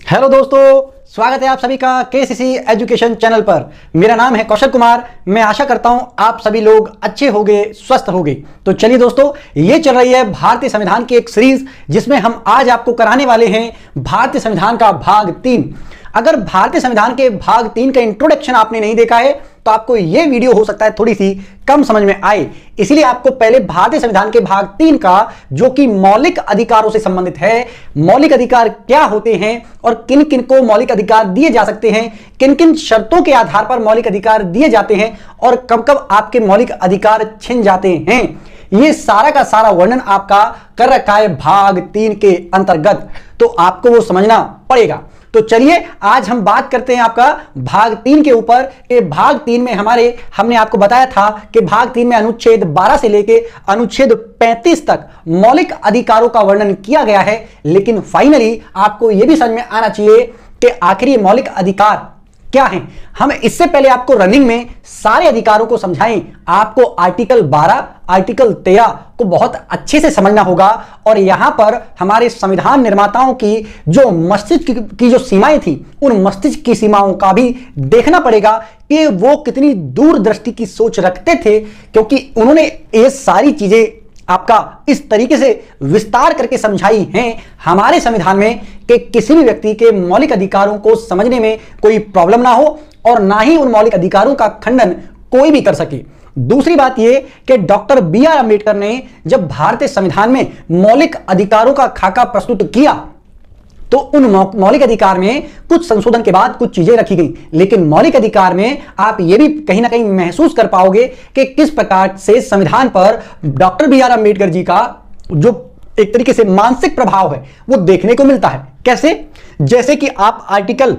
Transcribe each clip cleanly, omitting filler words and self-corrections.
Hello दोस्तों, स्वागत है आप सभी का केसीसी एजुकेशन चैनल पर। मेरा नाम है कौशल कुमार। मैं आशा करता हूं आप सभी लोग अच्छे होंगे, स्वस्थ होंगे। तो चलिए दोस्तों, ये चल रही है भारतीय संविधान की एक सीरीज जिसमें हम आज आपको कराने वाले हैं भारतीय संविधान का भाग 3। अगर भारतीय संविधान के भाग 3 का इंट्रोडक्शन आपने नहीं देखा है तो आपको यह वीडियो हो सकता है थोड़ी सी कम समझ में आए। इसलिए आपको पहले भारतीय संविधान के भाग 3 का, जो कि मौलिक अधिकारों से संबंधित है, मौलिक अधिकार क्या होते हैं और किन किन को मौलिक अधिकार दिए जा सकते हैं, किन किन शर्तों के आधार पर मौलिक अधिकार दिए जाते हैं और कब कब आपके मौलिक अधिकार छिन जाते हैं, ये सारा का सारा वर्णन आपका कर रखा है भाग 3 के अंतर्गत। तो आपको वो समझना पड़ेगा। तो चलिए आज हम बात करते हैं आपका भाग 3 के ऊपर। कि भाग 3 में हमने आपको बताया था कि भाग 3 में अनुच्छेद 12 से लेके अनुच्छेद 35 तक मौलिक अधिकारों का वर्णन किया गया है। लेकिन फाइनली आपको यह भी समझ में आना चाहिए कि आखिर ये मौलिक अधिकार क्या है। हम इससे पहले आपको रनिंग में सारे अधिकारों को समझाएं। आपको आर्टिकल 12, आर्टिकल 13 को बहुत अच्छे से समझना होगा। और यहां पर हमारे संविधान निर्माताओं की जो मस्तिष्क की जो सीमाएं थी, उन मस्तिष्क की सीमाओं का भी देखना पड़ेगा कि वो कितनी दूरदृष्टि की सोच रखते थे, क्योंकि उन्होंने ये सारी चीजें आपका इस तरीके से विस्तार करके समझाई हैं हमारे संविधान में कि किसी भी व्यक्ति के मौलिक अधिकारों को समझने में कोई प्रॉब्लम ना हो और ना ही उन मौलिक अधिकारों का खंडन कोई भी कर सके। दूसरी बात यह कि डॉक्टर बी.आर. अम्बेडकर ने जब भारतीय संविधान में मौलिक अधिकारों का खाका प्रस्तुत किया तो उन मौलिक अधिकार में कुछ संशोधन के बाद कुछ चीजें रखी गई। लेकिन मौलिक अधिकार में आप यह भी कहीं ना कहीं महसूस कर पाओगे कि किस प्रकार से संविधान पर डॉक्टर बी.आर. अम्बेडकर जी का जो एक तरीके से मानसिक प्रभाव है वो देखने को मिलता है। कैसे? जैसे कि आप आर्टिकल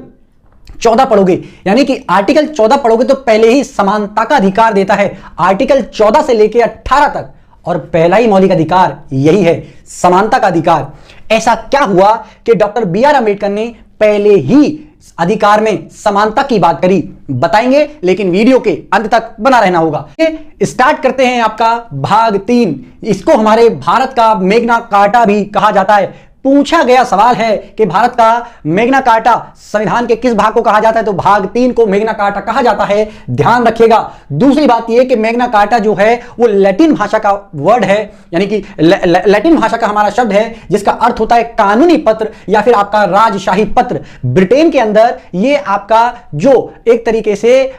14 पढ़ोगे, यानी कि आर्टिकल 14 पढ़ोगे तो पहले ही समानता का अधिकार देता है, आर्टिकल 14 से लेकर 18 तक। और पहला ही मौलिक अधिकार यही है, समानता का अधिकार। ऐसा क्या हुआ कि डॉक्टर बी.आर. अम्बेडकर ने पहले ही अधिकार में समानता की बात करी, बताएंगे, लेकिन वीडियो के अंत तक बना रहना होगा। स्टार्ट करते हैं आपका भाग 3। इसको हमारे भारत का मैग्ना कार्टा भी कहा जाता है। पूछा गया सवाल है कि भारत का मैग्ना कार्टा संविधान के किस भाग को कहा जाता है, तो भाग 3 को मैग्ना कार्टा कहा जाता है, ध्यान रखिएगा। दूसरी बात यह कि मैग्ना कार्टा जो है वो लैटिन भाषा का वर्ड है, यानी कि लैटिन भाषा का हमारा शब्द है जिसका अर्थ होता है कानूनी पत्र या फिर आपका राजशाही पत्र। ब्रिटेन के अंदर ये आपका जो एक तरीके से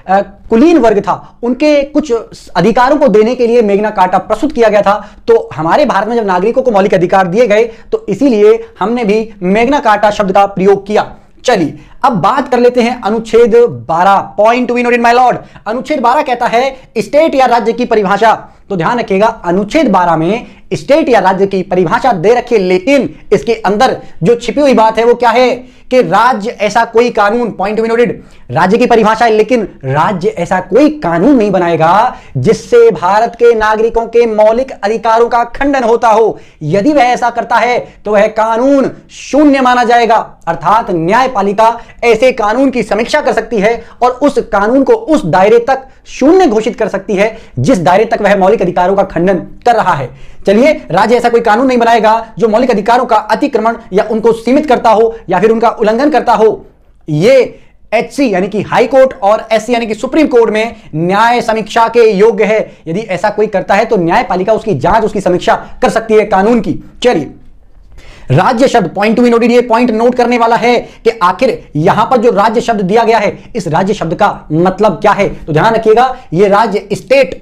कुलीन वर्ग था, उनके कुछ अधिकारों को देने के लिए मैग्ना कार्टा प्रस्तुत किया गया था। तो हमारे भारत में जब नागरिकों को मौलिक अधिकार दिए गए तो इसीलिए हमने भी मैग्ना कार्टा शब्द का प्रयोग किया। चलिए अब बात कर लेते हैं अनुच्छेद 12। Point to be noted my Lord. अनुच्छेद 12 कहता है स्टेट या राज्य की परिभाषा। तो ध्यान रखिएगा, अनुच्छेद 12 में स्टेट या राज्य की परिभाषा दे रखी है, लेकिन इसके अंदर जो छिपी हुई बात है वो क्या है कि राज्य ऐसा कोई कानून, पॉइंट टू बी नोटेड, राज्य की परिभाषा है, लेकिन राज्य ऐसा कोई कानून नहीं बनाएगा जिससे भारत के नागरिकों के मौलिक अधिकारों का खंडन होता हो। यदि वह ऐसा करता है तो वह कानून शून्य माना जाएगा। अर्थात न्यायपालिका ऐसे कानून की समीक्षा कर सकती है और उस कानून को उस दायरे तक शून्य घोषित कर सकती है जिस दायरे तक वह मौलिक अधिकारों का खंडन कर रहा है। चलिए, राज्य ऐसा कोई कानून नहीं बनाएगा जो मौलिक अधिकारों का अतिक्रमण या उनको सीमित करता हो या फिर उनका उल्लंघन करता हो। ये एचसी यानी कि हाई कोर्ट और एससी यानी कि सुप्रीम कोर्ट में न्याय समीक्षा के योग्य है। यदि ऐसा कोई करता है तो न्यायपालिका उसकी जांच, उसकी समीक्षा कर सकती है कानून की। चलिए, राज्य शब्द, पॉइंट टू बी नोटेड, ये पॉइंट नोट करने वाला है कि आखिर यहां पर जो राज्य शब्द दिया गया है, इस राज्य शब्द का मतलब क्या है। तो ध्यान रखिएगा, ये राज्य स्टेट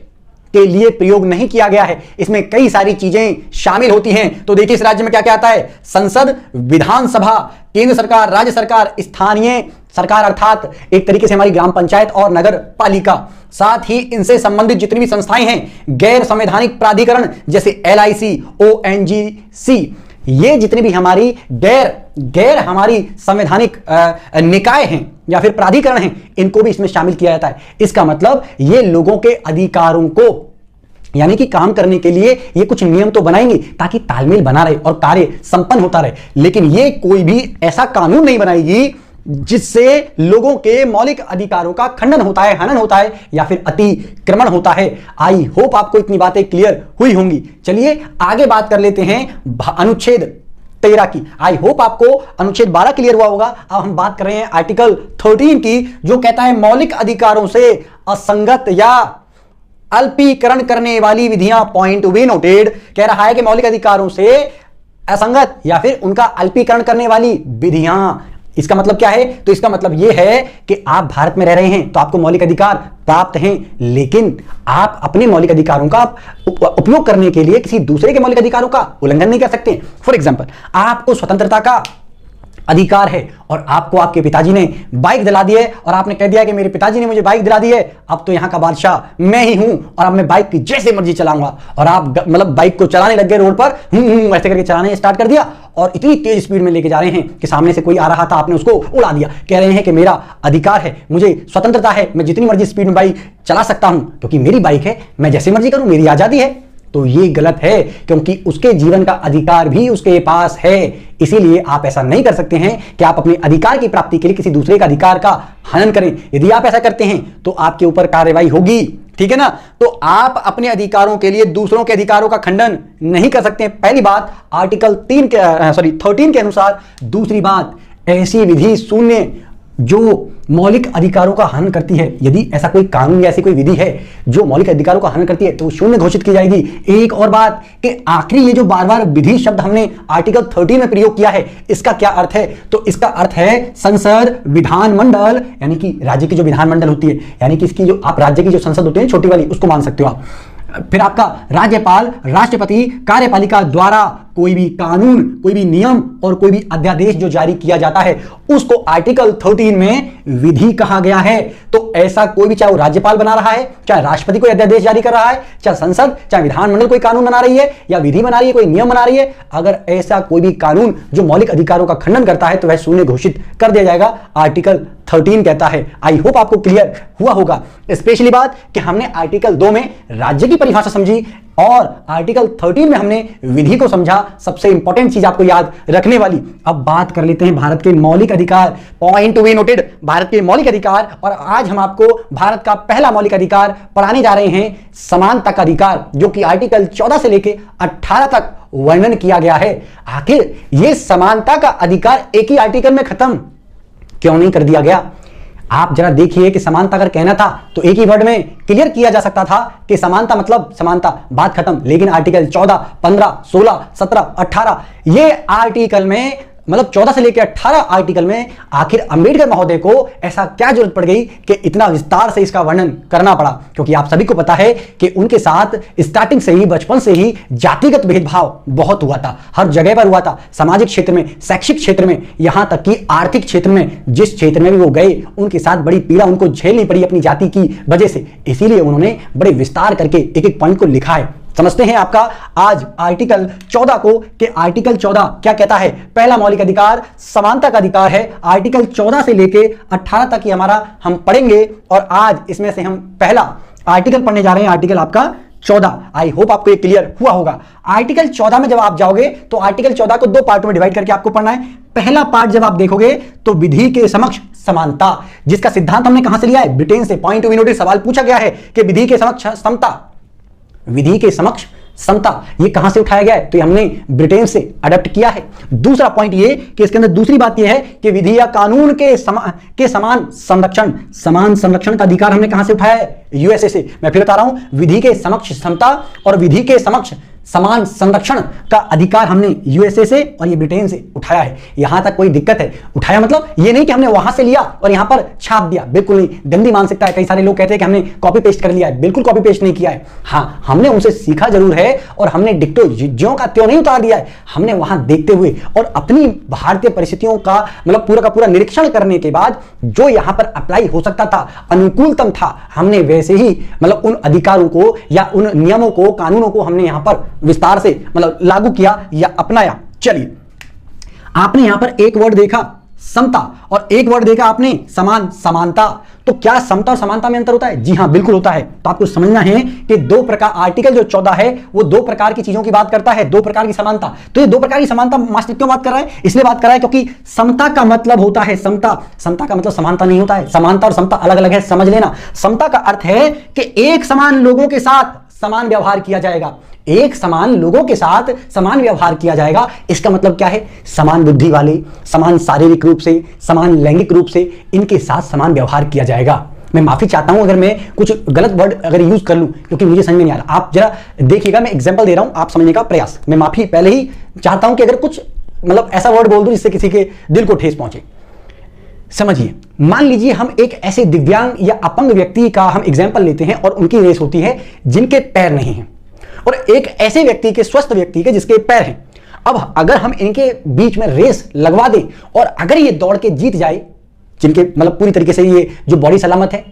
के लिए प्रयोग नहीं किया गया है, इसमें कई सारी चीजें शामिल होती हैं। तो देखिए इस राज्य में क्या क्या आता है, संसद, विधानसभा, केंद्र सरकार, राज्य सरकार, स्थानीय सरकार अर्थात एक तरीके से हमारी ग्राम पंचायत और नगर पालिका, साथ ही इनसे संबंधित जितनी भी संस्थाएं हैं, गैर संवैधानिक प्राधिकरण जैसे LIC, ONGC, ये जितनी भी हमारी गैर हमारी संवैधानिक निकाय हैं या फिर प्राधिकरण हैं, इनको भी इसमें शामिल किया जाता है। इसका मतलब ये लोगों के अधिकारों को, यानी कि काम करने के लिए ये कुछ नियम तो बनाएंगे ताकि तालमेल बना रहे और कार्य संपन्न होता रहे, लेकिन ये कोई भी ऐसा कानून नहीं बनाएगी जिससे लोगों के मौलिक अधिकारों का खंडन होता है, हनन होता है या फिर अतिक्रमण होता है। आई होप आपको इतनी बातें क्लियर हुई होंगी। चलिए आगे बात कर लेते हैं अनुच्छेद 13 की। आई होप आपको अनुच्छेद 12 क्लियर हुआ होगा। अब हम बात कर रहे हैं आर्टिकल 13 की, जो कहता है मौलिक अधिकारों से असंगत या अल्पीकरण करने वाली विधियां। पॉइंट टू बी नोटेड, कह रहा है कि मौलिक अधिकारों से असंगत या फिर उनका अल्पीकरण करने वाली विधियां। इसका मतलब क्या है? तो इसका मतलब यह है कि आप भारत में रह रहे हैं तो आपको मौलिक अधिकार प्राप्त हैं, लेकिन आप अपने मौलिक अधिकारों का उपयोग करने के लिए किसी दूसरे के मौलिक अधिकारों का उल्लंघन नहीं कर सकते। फॉर एग्जाम्पल, आपको स्वतंत्रता का अधिकार है और आपको आपके पिताजी ने बाइक दिला दी है और आपने कह दिया कि मेरे पिताजी ने मुझे बाइक दिला दी है, अब तो यहां का बादशाह मैं ही हूं और अब मैं बाइक की जैसे मर्जी चलाऊंगा। और आप मतलब बाइक को चलाने लग गए रोड पर, ऐसे करके चलाने स्टार्ट कर दिया और इतनी तेज स्पीड में लेके जा रहे हैं कि सामने से कोई आ रहा था, आपने उसको उड़ा दिया। कह रहे हैं कि मेरा अधिकार है, मुझे स्वतंत्रता है, मैं जितनी मर्जी स्पीड में बाइक चला सकता हूं क्योंकि मेरी बाइक है, मैं जैसे मर्जी करूं, मेरी आजादी है। तो ये गलत है, क्योंकि उसके जीवन का अधिकार भी उसके पास है। इसीलिए आप ऐसा नहीं कर सकते हैं कि आप अपने अधिकार की प्राप्ति के लिए किसी दूसरे का अधिकार का हनन करें। यदि आप ऐसा करते हैं तो आपके ऊपर कार्रवाई होगी, ठीक है ना। तो आप अपने अधिकारों के लिए दूसरों के अधिकारों का खंडन नहीं कर सकते। पहली बात आर्टिकल 13 के अनुसार। दूसरी बात, ऐसी विधि शून्य जो मौलिक अधिकारों का हनन करती है, यदि ऐसा कोई कानून या ऐसी कोई विधि है जो मौलिक अधिकारों का हनन करती है तो शून्य घोषित की जाएगी। एक और बात कि आखिरी ये जो बार बार विधि शब्द हमने आर्टिकल 13 में प्रयोग किया है, इसका क्या अर्थ है? तो इसका अर्थ है संसद, विधानमंडल, यानी कि राज्य की जो विधानमंडल होती है, यानी कि इसकी जो आप राज्य की जो संसद होती है छोटी वाली, उसको मान सकते हो आप। फिर आपका राज्यपाल, राष्ट्रपति, कार्यपालिका द्वारा कोई भी कानून, कोई भी नियम और कोई भी अध्यादेश जो जारी किया जाता है उसको आर्टिकल 13 में विधि कहा गया है। तो ऐसा कोई भी, चाहे वो राज्यपाल बना रहा है, चाहे राष्ट्रपति कोई अध्यादेश जारी कर रहा है, चाहे संसद, चाहे विधानमंडल कोई कानून बना रही है या विधि बना रही है, कोई नियम बना रही है, अगर ऐसा कोई भी कानून जो मौलिक अधिकारों का खंडन करता है तो वह शून्य घोषित कर दिया जाएगा। आर्टिकल 13 कहता है। आई होप आपको क्लियर हुआ होगा। स्पेशली बात कि हमने आर्टिकल 2 में राज्य की परिभाषा समझी और आर्टिकल 13 में हमने विधि को समझा। सबसे इंपॉर्टेंट चीज आपको याद रखने वाली। अब बात कर लेते हैं भारत के मौलिक अधिकार। Point to be noted, Bharat के मौलिक अधिकार। और आज हम आपको भारत का पहला मौलिक अधिकार पढ़ाने जा रहे हैं, समानता का अधिकार, जो कि आर्टिकल 14 से लेकर 18 तक वर्णन किया गया है। आखिर यह समानता का अधिकार एक ही आर्टिकल में खत्म क्यों नहीं कर दिया गया? आप जरा देखिए कि समानता अगर कहना था तो एक ही वर्ड में क्लियर किया जा सकता था कि समानता मतलब समानता, बात खत्म। लेकिन आर्टिकल 14, 15, 16, 17, 18 ये आर्टिकल में, मतलब 14 से लेकर 18 आर्टिकल में आखिर अंबेडकर महोदय को ऐसा क्या जरूरत पड़ गई कि इतना विस्तार से इसका वर्णन करना पड़ा? क्योंकि आप सभी को पता है कि उनके साथ स्टार्टिंग से ही, बचपन से ही जातिगत भेदभाव बहुत हुआ था, हर जगह पर हुआ था, सामाजिक क्षेत्र में, शैक्षिक क्षेत्र में, यहां तक कि आर्थिक क्षेत्र में। जिस क्षेत्र में भी वो गए उनके साथ बड़ी पीड़ा उनको झेलनी पड़ी अपनी जाति की वजह से। इसीलिए उन्होंने बड़े विस्तार करके एक एक पॉइंट को लिखा है। समझते हैं आपका आज आर्टिकल 14 को कि आर्टिकल 14 क्या कहता है। पहला मौलिक अधिकार समानता का अधिकार है। आर्टिकल 14 से लेकर 18 तक ही हमारा हम पढ़ेंगे और आज इसमें से हम पहला आर्टिकल पढ़ने जा रहे हैं, आर्टिकल आपका 14। आई होप आपको ये क्लियर हुआ होगा। आर्टिकल 14 में जब आप जाओगे तो आर्टिकल 14 को दो पार्ट में डिवाइड करके आपको पढ़ना है। पहला पार्ट जब आप देखोगे तो विधि के समक्ष समानता, जिसका सिद्धांत हमने कहां से लिया है? ब्रिटेन से। पॉइंट टू बी नोटेड, सवाल पूछा गया है कि विधि के समक्ष समता, विधि के समक्ष समता ये कहां से उठाया गया है? तो ये हमने ब्रिटेन से अडॉप्ट किया है। दूसरा पॉइंट ये कि इसके अंदर दूसरी बात ये है कि विधि या कानून के समान संरक्षण, समान संरक्षण का अधिकार हमने कहां से उठाया है? यूएसए से। मैं फिर बता रहा हूं, विधि के समक्ष समता और विधि के समक्ष समान संरक्षण का अधिकार हमने यूएसए से और ये ब्रिटेन से उठाया है। यहां तक कोई दिक्कत है? उठाया मतलब ये नहीं कि हमने वहां से लिया और यहां पर छाप दिया, बिल्कुल नहीं। गंदी मानसिकता है। कई सारे लोग कहते हैं कि हमने कॉपी पेस्ट कर लिया है। बिल्कुल कॉपी पेस्ट नहीं किया है। हाँ, हमने उनसे सीखा जरूर है और हमने डिक्टो ज्यों का त्यों नहीं उतार दिया है। हमने वहां देखते हुए और अपनी भारतीय परिस्थितियों का मतलब पूरा का पूरा निरीक्षण करने के बाद जो यहां पर अप्लाई हो सकता था, अनुकूलतम था, हमने वैसे ही मतलब उन अधिकारों को या उन नियमों को, कानूनों को हमने यहां पर विस्तार से मतलब लागू किया या अपनाया। चलिए, आपने यहां पर एक वर्ड देखा समता और एक वर्ड देखा आपने समान, समानता। तो क्या समता और समानता में अंतर होता है? जी हां, बिल्कुल होता है। तो आपको समझना है कि दो प्रकार, आर्टिकल जो 14 है वो दो प्रकार की चीजों की बात करता है, दो प्रकार की समानता। तो ये दो प्रकार की समानता मास्टर क्यों बात कर रहा है? इसलिए बात कर रहा है क्योंकि समता का मतलब होता है समता, समता का मतलब समानता नहीं होता है। समानता और समता अलग अलग है, समझ लेना। समता का अर्थ है कि एक समान लोगों के साथ समान व्यवहार किया जाएगा, एक समान लोगों के साथ समान व्यवहार किया जाएगा। इसका मतलब क्या है? समान बुद्धि वाले, समान शारीरिक रूप से, समान लैंगिक रूप से इनके साथ समान व्यवहार किया जाएगा। मैं माफी चाहता हूं अगर मैं कुछ गलत वर्ड अगर यूज कर लूं, क्योंकि मुझे समझ में नहीं आ रहा। आप जरा देखिएगा, मैं एग्जांपल दे रहा हूं, आप समझने का प्रयास। मैं माफी पहले ही चाहता हूं कि अगर कुछ मतलब ऐसा वर्ड बोल दूं जिससे किसी के दिल को ठेस पहुंचे। समझिए, मान लीजिए हम एक ऐसे दिव्यांग या अपंग व्यक्ति का हम एग्जाम्पल लेते हैं और उनकी रेस होती है जिनके पैर नहीं हैं, और एक ऐसे व्यक्ति के, स्वस्थ व्यक्ति के जिसके पैर हैं। अब अगर हम इनके बीच में रेस लगवा दें और अगर ये दौड़ के जीत जाए, जिनके मतलब पूरी तरीके से ये जो बॉडी सलामत है,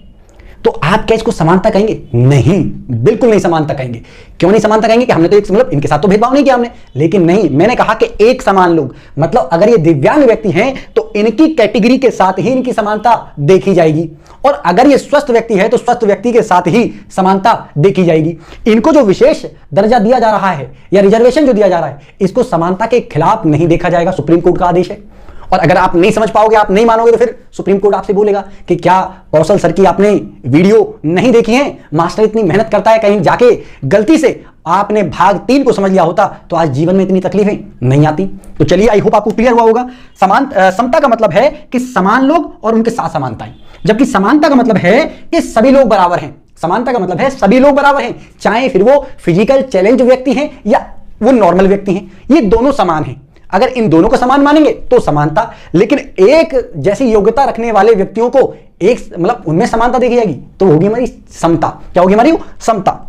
तो आप क्या इसको समानता कहेंगे? नहीं, बिल्कुल नहीं समानता कहेंगे। क्यों नहीं समानता कहेंगे? कि हमने तो एक मतलब इनके साथ तो भेदभाव नहीं किया हमने, लेकिन नहीं, मैंने कहा कि एक समान लोग, मतलब अगर ये दिव्यांग व्यक्ति हैं तो इनकी कैटेगरी के साथ ही इनकी समानता देखी जाएगी, और अगर ये स्वस्थ व्यक्ति है तो स्वस्थ व्यक्ति के साथ ही समानता देखी जाएगी। इनको जो विशेष दर्जा दिया जा रहा है या रिजर्वेशन जो दिया जा रहा है, इसको समानता के खिलाफ नहीं देखा जाएगा। सुप्रीम कोर्ट का आदेश है। और अगर आप नहीं समझ पाओगे, आप नहीं मानोगे, तो फिर सुप्रीम कोर्ट आपसे बोलेगा कि क्या कौशल सर की आपने वीडियो नहीं देखी है? मास्टर इतनी मेहनत करता है, कहीं जाके गलती से आपने भाग 3 को समझ लिया होता तो आज जीवन में इतनी तकलीफें नहीं आती। तो चलिए, आई होप आपको क्लियर हुआ होगा। समता का मतलब है कि समान लोग और उनके साथ समानताएं, जबकि समानता का मतलब है कि सभी लोग बराबर हैं। समानता का मतलब है सभी लोग बराबर हैं, चाहे फिर वो फिजिकल चैलेंज व्यक्ति हैं या वो नॉर्मल व्यक्ति हैं, ये दोनों समान हैं। अगर इन दोनों को समान मानेंगे तो समानता, लेकिन एक जैसी योग्यता रखने वाले व्यक्तियों को एक मतलब उनमें समानता देखी जाएगी तो होगी हमारी समता। क्या होगी हमारी? समता।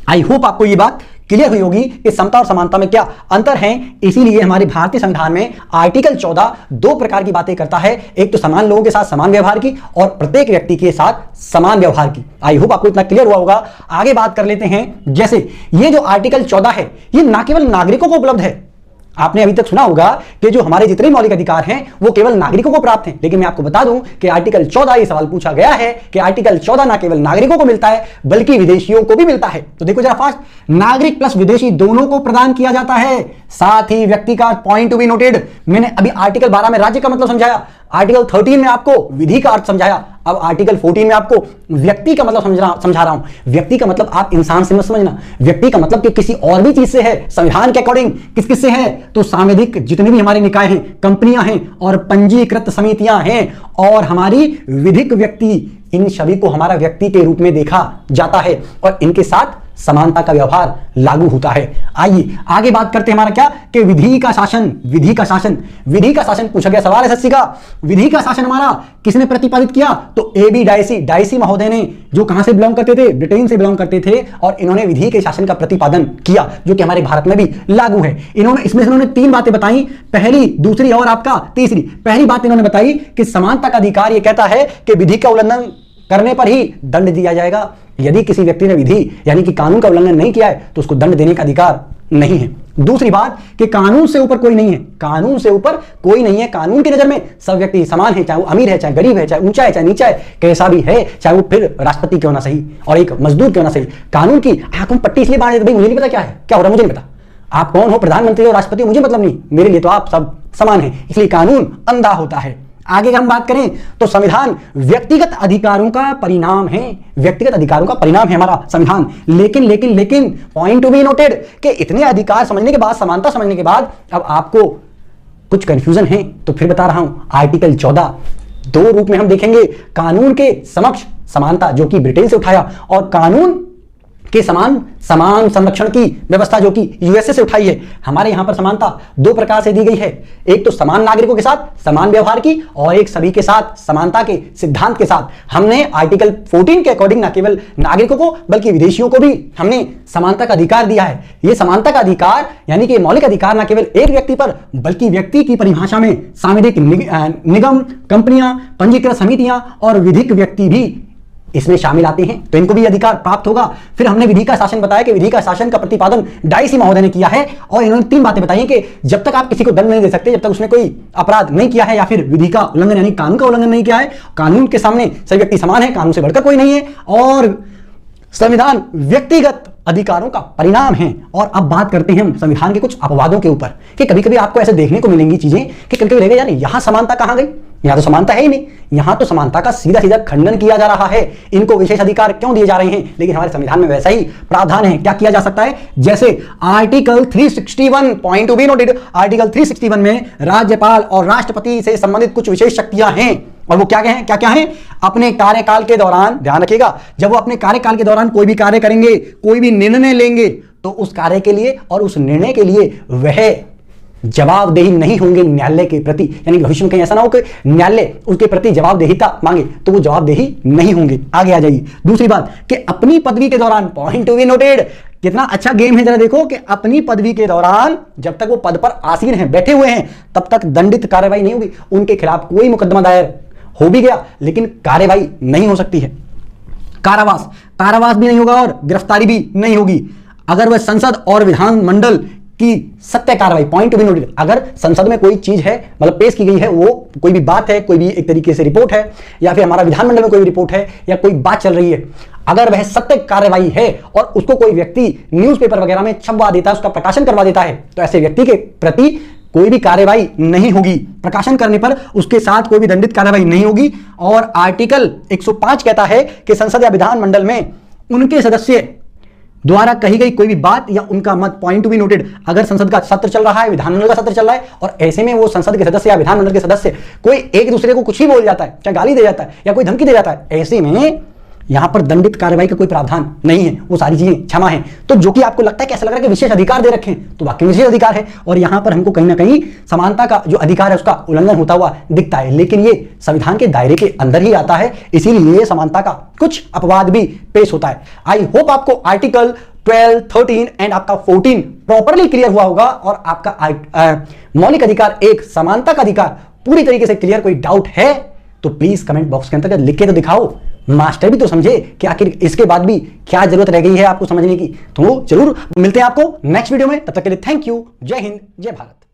आई होप आपको ये बात क्लियर हुई होगी कि समता और समानता में क्या अंतर है। इसीलिए हमारे भारतीय संविधान में आर्टिकल 14 दो प्रकार की बातें करता है, एक तो समान लोगों के साथ समान व्यवहार की और प्रत्येक व्यक्ति के साथ समान व्यवहार की। आई होप आपको इतना क्लियर हुआ होगा। आगे बात कर लेते हैं। जैसे ये जो आर्टिकल 14 है, ये ना केवल नागरिकों को उपलब्ध है। आपने अभी तक सुना होगा कि जो हमारे जितने मौलिक अधिकार हैं वो केवल नागरिकों को प्राप्त हैं, लेकिन मैं आपको बता दूं कि आर्टिकल 14, ये सवाल पूछा गया है कि आर्टिकल 14 ना केवल नागरिकों को मिलता है बल्कि विदेशियों को भी मिलता है। तो देखो जरा फास्ट, नागरिक प्लस विदेशी दोनों को प्रदान किया जाता है। साथ ही व्यक्ति का पॉइंट टू बी नोटेड, मैंने अभी आर्टिकल 12 में राज्य का मतलब समझाया, आर्टिकल 13 में आपको विधि का अर्थ समझाया, अब आर्टिकल 14 में आपको व्यक्ति का मतलब समझा रहा हूं। व्यक्ति का मतलब आप इंसान से मत समझना, व्यक्ति का मतलब कि किसी और भी चीज से है। संविधान के अकॉर्डिंग किस किस से है? तो सांविधिक जितने भी हमारे निकाय हैं, कंपनियां हैं और पंजीकृत समितियां हैं और हमारी विधिक व्यक्ति, इन सभी को हमारा व्यक्ति के रूप में देखा जाता है और इनके साथ समानता का व्यवहार लागू होता है। आइए आगे बात करते हैं हमारा क्या कि विधि का शासन। विधि का शासन, विधि का शासन पूछा गया सवाल है एसएससी का। विधि का शासन हमारा किसने प्रतिपादित किया? तो ए.बी. डायसी, डायसी महोदय ने, जो कहां से बिलोंग करते थे? ब्रिटेन से बिलोंग करते थे, और इन्होंने विधि के शासन का प्रतिपादन किया जो कि हमारे भारत में भी लागू है। इन्होंने 3 बातें बताई, पहली, दूसरी और आपका तीसरी। पहली बात इन्होंने बताई कि समानता का अधिकार यह कहता है कि विधि का उल्लंघन करने पर ही दंड दिया जाएगा। यदि किसी व्यक्ति ने विधि यानी कि कानून का उल्लंघन नहीं किया है तो उसको दंड देने का अधिकार नहीं है। दूसरी बात कि कानून से ऊपर कोई नहीं है, कानून से ऊपर कोई नहीं है। कानून की नजर में सब व्यक्ति समान है, चाहे वो अमीर है, चाहे गरीब है, चाहे ऊंचा है, चाहे नीचा है, कैसा भी है, चाहे वो फिर राष्ट्रपति क्यों ना सही और एक मजदूर क्यों ना सही। कानून की आंखों में पट्टी इसलिए बांध देते, भाई मुझे नहीं पता क्या है, क्या हो रहा है मुझे नहीं पता, आप कौन हो, प्रधानमंत्री हो, राष्ट्रपति हो, मुझे मतलब नहीं, मेरे लिए तो आप सब समान है, इसलिए कानून अंधा होता है। आगे हम बात करें तो संविधान व्यक्तिगत अधिकारों का परिणाम है, व्यक्तिगत अधिकारों का परिणाम है हमारा संविधान। लेकिन पॉइंट टू बी नोटेड कि इतने अधिकार समझने के बाद, समानता समझने के बाद अब आपको कुछ कंफ्यूजन है तो फिर बता रहा हूं। आर्टिकल 14 दो रूप में हम देखेंगे, कानून के समक्ष समानता जो कि ब्रिटेन से उठाया और कानून के समान संरक्षण की व्यवस्था जो कि यूएसए से उठाई है। हमारे यहां पर समानता 2 प्रकार से दी गई है, एक तो समान नागरिकों के साथ समान व्यवहार की और एक सभी के साथ समानता के सिद्धांत के साथ। हमने आर्टिकल 14 के अकॉर्डिंग न केवल नागरिकों को बल्कि विदेशियों को भी हमने समानता का अधिकार दिया है। यह समानता का अधिकार यानी कि मौलिक अधिकार न केवल एक व्यक्ति पर बल्कि व्यक्ति की परिभाषा में सांविधिक निगम, कंपनियां, पंजीकृत समितियां और विधिक व्यक्ति भी इसमें शामिल आते हैं, तो इनको भी अधिकार प्राप्त होगा। फिर हमने विधि का शासन बताया कि विधि का शासन का प्रतिपादन डायसी महोदय ने किया है और इन्होंने 3 बातें बताई कि जब तक आप किसी को दंड नहीं दे सकते जब तक उसने कोई अपराध नहीं किया है या फिर विधि का उल्लंघन यानी कानून का उल्लंघन नहीं किया है। कानून के सामने सभी व्यक्ति समान है, कानून से बढ़कर कोई नहीं है और संविधान व्यक्तिगत अधिकारों का परिणाम है। और अब बात करते हैं हम संविधान के कुछ अपवादों के ऊपर कि कभी कभी आपको ऐसे देखने को मिलेंगी चीजें कि कभी कभी लगेगा यार यहां समानता कहां गई, यहां तो समानता है ही नहीं, यहां तो समानता का सीधा सीधा खंडन किया जा रहा है, इनको विशेष अधिकार क्यों दिए जा रहे हैं। लेकिन हमारे संविधान में वैसा ही प्रावधान है। क्या किया जा सकता है, जैसे article 361 point to be noted, article 361 में राज्यपाल और राष्ट्रपति से संबंधित कुछ विशेष शक्तियां हैं। और वो क्या हैं, क्या है, अपने कार्यकाल के दौरान, ध्यान रखिएगा, जब वो अपने कार्यकाल के दौरान कोई भी कार्य करेंगे, कोई भी निर्णय लेंगे, तो उस कार्य के लिए और उस निर्णय के लिए वह जवाबदेही नहीं होंगे न्यायालय के प्रति। यानी भविष्य में कहीं ऐसा ना हो कि न्यायालय उसके प्रति जवाबदेहिता मांगे तो वो जवाबदेही नहीं होंगे। आगे आ जाइए। दूसरी बात कि अपनी पदवी के दौरान, पॉइंट टू बी नोटेड, कितना अच्छा गेम है जरा देखो कि अपनी पदवी के दौरान जब तक वो पद पर आसीन हैं, बैठे हुए हैं, तब तक दंडित कार्रवाई नहीं होगी। उनके खिलाफ कोई मुकदमा दायर हो भी गया लेकिन कार्रवाई नहीं हो सकती है। कारावास भी नहीं होगा और गिरफ्तारी भी नहीं होगी। अगर वह संसद और विधानमंडल की सत्य कार्रवाई, पॉइंट टू बी नोटेड, अगर संसद में कोई चीज है, मतलब पेश की गई है, वो कोई भी बात है, कोई भी एक तरीके से रिपोर्ट है, या फिर हमारा विधानमंडल में कोई रिपोर्ट है, या कोई बात चल रही है, अगर वह सत्य कार्रवाई है और उसको कोई व्यक्ति न्यूज़पेपर वगैरह में छपवा देता है, उसका प्रकाशन करवा देता है, तो ऐसे व्यक्ति के प्रति कोई भी कार्रवाई नहीं होगी। प्रकाशन करने पर उसके साथ कोई भी दंडित कार्रवाई नहीं होगी। और आर्टिकल 105 कहता है कि संसद या विधानमंडल में उनके सदस्य द्वारा कही गई कोई भी बात या उनका मत, पॉइंट टू बी नोटेड, अगर संसद का सत्र चल रहा है, विधानमंडल का सत्र चल रहा है, और ऐसे में वो संसद के सदस्य या विधानमंडल के सदस्य कोई एक दूसरे को कुछ ही बोल जाता है, चाहे गाली दे जाता है या कोई धमकी दे जाता है, ऐसे में यहां पर दंडित कार्रवाई का कोई प्रावधान नहीं है, वो सारी चीजें क्षमा है। तो जो कि आपको लगता है कि ऐसा लग रहा है कि विशेष अधिकार दे रखे हैं, तो वाकई में विशेष अधिकार है और यहां पर हमको कहीं ना कहीं समानता का जो अधिकार है उसका उल्लंघन होता हुआ दिखता है। लेकिन ये संविधान के दायरे के अंदर ही आता है, इसीलिए समानता का कुछ अपवाद भी पेश होता है। आई होप आपको आर्टिकल 12, 13 एंड आपका 14 प्रॉपरली क्लियर हुआ होगा और आपका मौलिक अधिकार, एक समानता का अधिकार पूरी तरीके से क्लियर। कोई डाउट है तो प्लीज कमेंट बॉक्स के अंतर्गत लिख के तो दिखाओ, मास्टर भी तो समझे कि आखिर इसके बाद भी क्या जरूरत रह गई है आपको समझने की। तो जरूर मिलते हैं आपको नेक्स्ट वीडियो में, तब तक के लिए थैंक यू। जय हिंद, जय भारत।